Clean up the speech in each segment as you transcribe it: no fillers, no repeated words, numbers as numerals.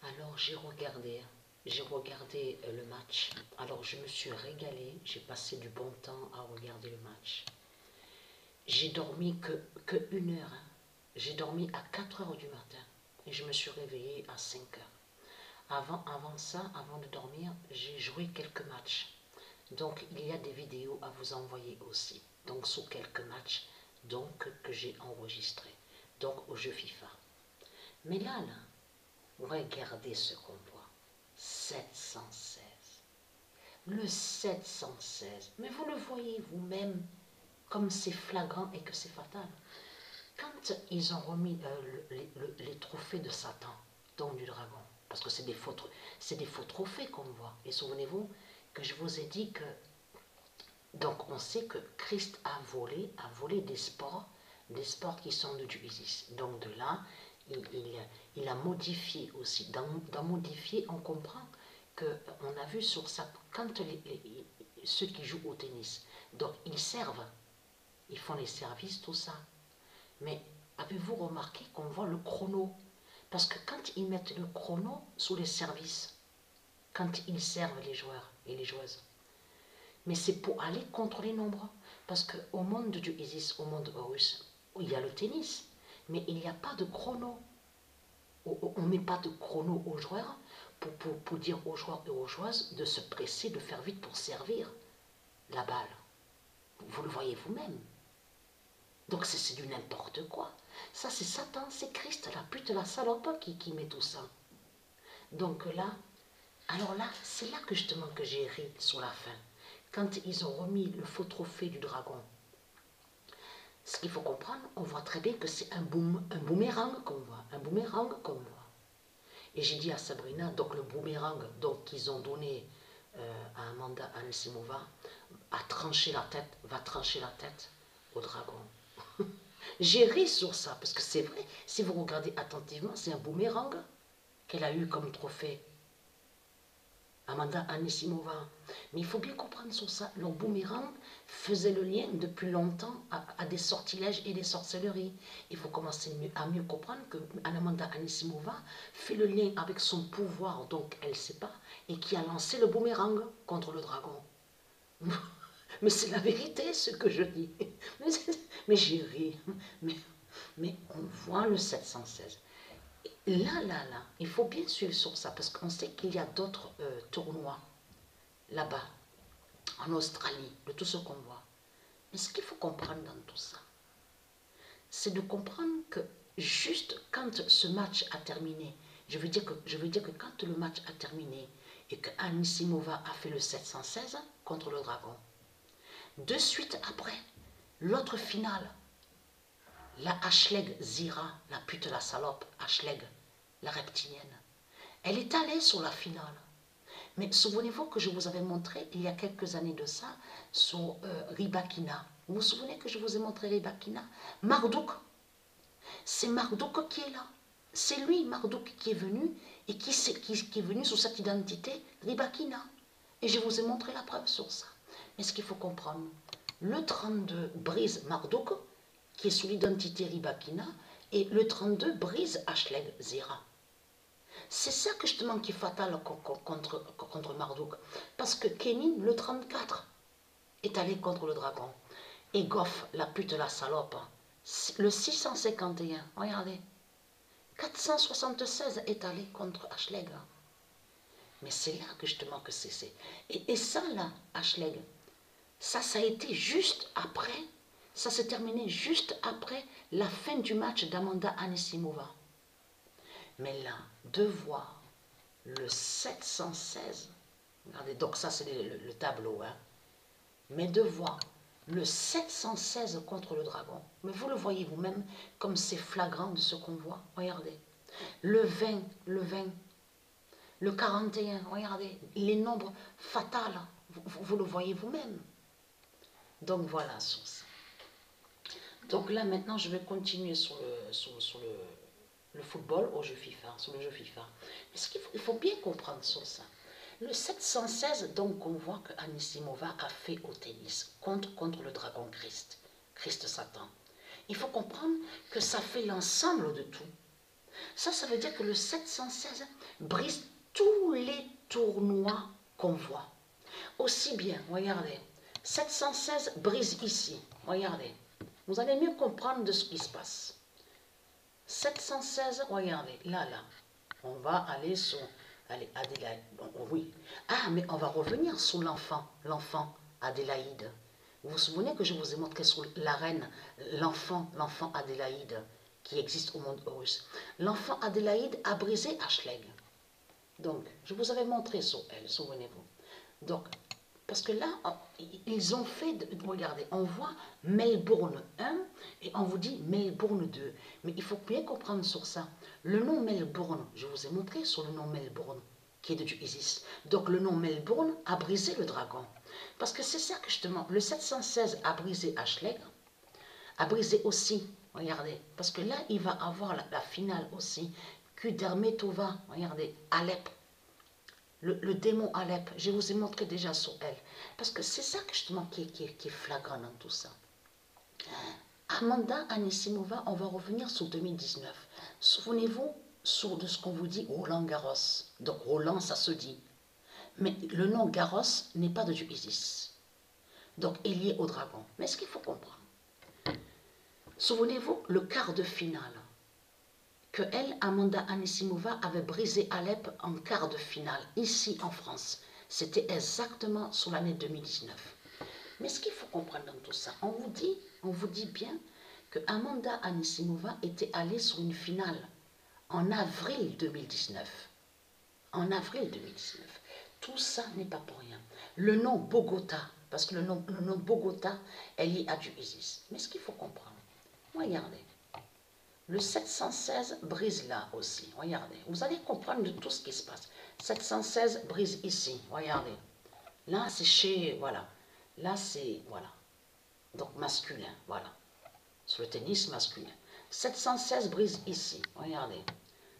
Alors j'ai regardé le match. Alors je me suis régalée, j'ai passé du bon temps à regarder le match. J'ai dormi que 1 heure, hein. J'ai dormi à 4 heures du matin et je me suis réveillée à 5 heures. Avant ça, avant de dormir, j'ai joué quelques matchs. Donc il y a des vidéos à vous envoyer aussi. Donc sur quelques matchs donc, que j'ai enregistrés. Donc au jeu FIFA. Mais là, regardez ce qu'on voit. 716. Le 716. Mais vous le voyez vous-même comme c'est flagrant et que c'est fatal. Quand ils ont remis les trophées de Satan, donc du dragon, parce que c'est des faux trophées qu'on voit. Et souvenez-vous que je vous ai dit que, donc on sait que Christ a volé des sports qui sont de Isis. Donc de là, il a modifié aussi. Dans modifier, on comprend qu'on a vu sur ça, quand ceux qui jouent au tennis, donc ils servent, ils font les services, tout ça. Mais avez-vous remarqué qu'on voit le chrono? Parce que quand ils mettent le chrono sous les services, quand ils servent les joueurs et les joueuses, mais c'est pour aller contre les nombres. Parce qu'au monde du Isis, au monde Horus, il y a le tennis, mais il n'y a pas de chrono. On ne met pas de chrono aux joueurs pour dire aux joueurs et aux joueuses de se presser, de faire vite pour servir la balle. Vous le voyez vous-même. Donc c'est du n'importe quoi. Ça c'est Satan, c'est Christ, la pute, la salope qui met tout ça. Donc là, alors là, c'est là que justement que j'ai ri sur la fin. Quand ils ont remis le faux trophée du dragon. Ce qu'il faut comprendre, on voit très bien que c'est un boomerang qu'on voit. Un boomerang qu'on voit. Et j'ai dit à Sabrina, donc le boomerang qu'ils ont donné à Amanda Anisimova va trancher la tête au dragon. J'ai ri sur ça, parce que c'est vrai, si vous regardez attentivement, c'est un boomerang qu'elle a eu comme trophée. Amanda Anisimova. Mais il faut bien comprendre sur ça. Le boomerang faisait le lien depuis longtemps à des sortilèges et des sorcelleries. Il faut commencer à mieux comprendre que Amanda Anisimova fait le lien avec son pouvoir, donc elle ne sait pas, et qui a lancé le boomerang contre le dragon. Mais c'est la vérité ce que je dis. Mais j'ai ri. Mais on voit le 716. Là, il faut bien suivre sur ça, parce qu'on sait qu'il y a d'autres tournois là-bas, en Australie, de tout ce qu'on voit. Mais ce qu'il faut comprendre dans tout ça, c'est de comprendre que juste quand ce match a terminé, je veux dire que quand le match a terminé et que Anisimova a fait le 716 contre le dragon, de suite après, l'autre finale, la Ashleg Zira, la pute, la salope, Ashleg, la reptilienne, elle est allée sur la finale. Mais souvenez-vous que je vous avais montré il y a quelques années de ça sur Rybakina. Vous vous souvenez que je vous ai montré Rybakina? Marduk, c'est Marduk qui est là. C'est lui, Marduk, qui est venu et qui est venu sous cette identité Rybakina. Et je vous ai montré la preuve sur ça. Mais ce qu'il faut comprendre, le 32 brise Marduk, qui est sous l'identité Rybakina, et le 32 brise Ashleg Zira. C'est ça que justement qui est fatal contre Marduk. Parce que Kenin, le 34, est allé contre le dragon. Et Goff, la pute, la salope, le 651, regardez, 476 est allé contre Ashleg. Mais c'est là que justement que c'est. Et ça là, Ashleg, ça a été juste après, ça s'est terminé juste après la fin du match d'Amanda Anisimova. Mais là, de voir le 716, regardez, donc ça c'est le tableau, hein, mais de voir le 716 contre le dragon, mais vous le voyez vous-même comme c'est flagrant de ce qu'on voit, regardez, le 20, le 41, regardez, les nombres fatals, vous le voyez vous-même. Donc voilà sur ça. Donc là maintenant je vais continuer sur le football au jeu FIFA, sur le jeu FIFA. Mais il faut bien comprendre sur ça. Le 716, donc on voit que Anisimova a fait au tennis contre le dragon Christ Satan. Il faut comprendre que ça fait l'ensemble de tout. Ça veut dire que le 716 brise tous les tournois qu'on voit. Aussi bien, regardez, 716 brise ici, regardez. Vous allez mieux comprendre de ce qui se passe. 716, regardez, là. On va aller sur, allez, Adélaïde, oui. Ah, mais on va revenir sur l'enfant Adélaïde. Vous vous souvenez que je vous ai montré sur la reine, l'enfant Adélaïde, qui existe au monde russe. L'enfant Adélaïde a brisé Ashleg. Donc, je vous avais montré sur elle, souvenez-vous. Donc, parce que là, ils ont fait, regardez, on voit Melbourne 1 et on vous dit Melbourne 2. Mais il faut bien comprendre sur ça. Le nom Melbourne, je vous ai montré sur le nom Melbourne, qui est de Dieu Isis. Donc le nom Melbourne a brisé le dragon. Parce que c'est ça que justement, le 716 a brisé Ashleg, a brisé aussi, regardez, parce que là, il va avoir la finale aussi, Kudermetova, regardez, Alep. Le démon Alep, je vous ai montré déjà sur elle. Parce que c'est ça que justement qui est flagrant dans tout ça. Amanda Anisimova, on va revenir sur 2019. Souvenez-vous de ce qu'on vous dit Roland Garros. Donc Roland, ça se dit. Mais le nom Garros n'est pas de Dieu Isis. Donc il est lié au dragon. Mais ce qu'il faut comprendre. Souvenez-vous le quart de finale. Que elle, Amanda Anisimova, avait brisé Alep en quart de finale, ici en France. C'était exactement sur l'année 2019. Mais ce qu'il faut comprendre dans tout ça, on vous dit bien que Amanda Anisimova était allée sur une finale en avril 2019. En avril 2019. Tout ça n'est pas pour rien. Le nom Bogota, parce que le nom Bogota est lié à du Isis. Mais ce qu'il faut comprendre, regardez. Le 716 brise là aussi, regardez. Vous allez comprendre de tout ce qui se passe. 716 brise ici, regardez. Là, c'est chez, voilà. Là, c'est, voilà. Donc, masculin, voilà. Sur le tennis masculin. 716 brise ici, regardez.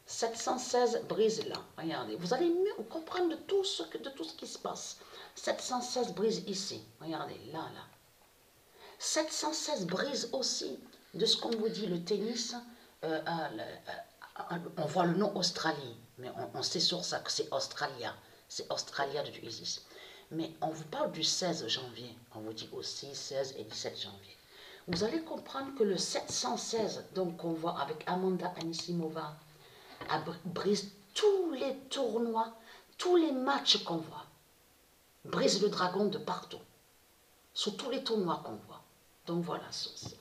716 brise là, regardez. Vous allez mieux comprendre de tout ce qui se passe. 716 brise ici, regardez, là. 716 brise aussi de ce qu'on vous dit, le tennis. On voit le nom Australie, mais on sait sur ça que c'est Australia. C'est Australia de Isis. Mais on vous parle du 16 janvier. On vous dit aussi 16 et 17 janvier. Vous allez comprendre que le 716, donc qu'on voit avec Amanda Anisimova, brise tous les tournois, tous les matchs qu'on voit. Brise le dragon de partout. Sur tous les tournois qu'on voit. Donc voilà, ceci.